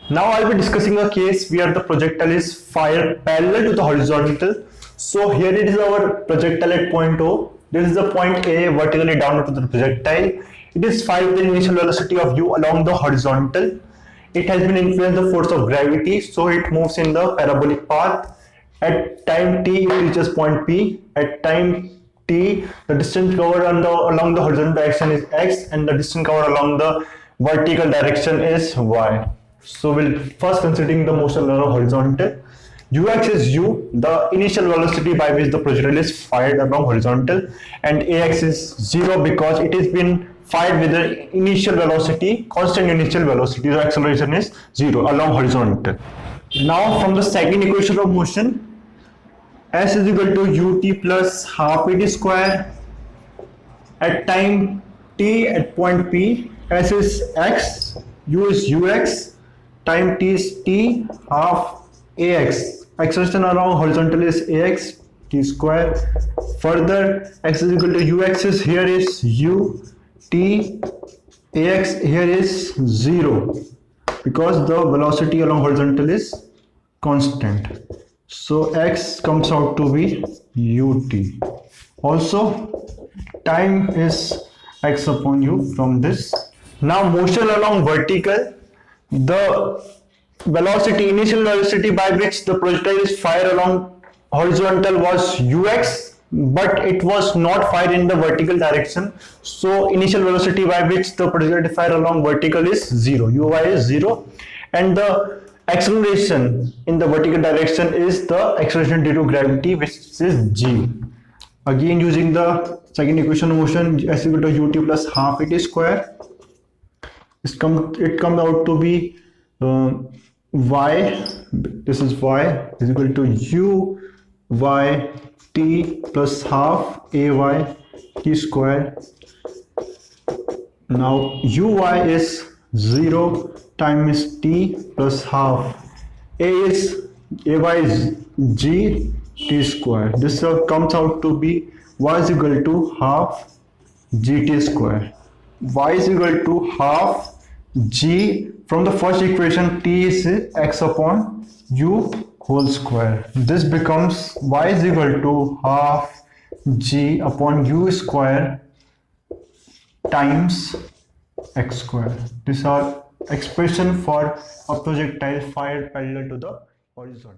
Now I'll be discussing a case where the projectile is fired parallel to the horizontal. So here it is our projectile at point O. This is the point A vertically downward to the projectile. It is fired with the initial velocity of u along the horizontal. It has been influenced the force of gravity, so it moves in the parabolic path. At time t, it reaches point P. At time t, the distance covered along the horizontal direction is x, and the distance covered along the vertical direction is y. So we'll first considering the motion along horizontal. Ux is u, the initial velocity by which the projectile is fired along horizontal, and ax is 0 because it has been fired with the initial velocity, constant initial velocity. The acceleration is 0 along horizontal. Now from the second equation of motion, s is equal to ut plus half at square. At time t at point P, s is x, u is ux, time t is t, half ax. Acceleration along horizontal is ax t square. Further, x is equal to ux is here is u, t, ax here is 0 because the velocity along horizontal is constant. So x comes out to be ut. Also, time is x upon u from this. Now motion along vertical, the velocity, initial velocity by which the projectile is fired along horizontal was ux, but it was not fired in the vertical direction. So initial velocity by which the projectile is fired along vertical is 0, uy is 0, and the acceleration in the vertical direction is the acceleration due to gravity, which is g. Again using the second equation of motion, s equal to ut plus half at square. It comes out to be y, this is y, is equal to u y t plus half ay t square. Now uy is 0, time is t plus half, ay is g t square. This comes out to be y is equal to half gt square. Y is equal to half g. From the first equation, t is x upon u whole square. This becomes y is equal to half g upon u square times x square. These are expression for a projectile fired parallel to the horizon.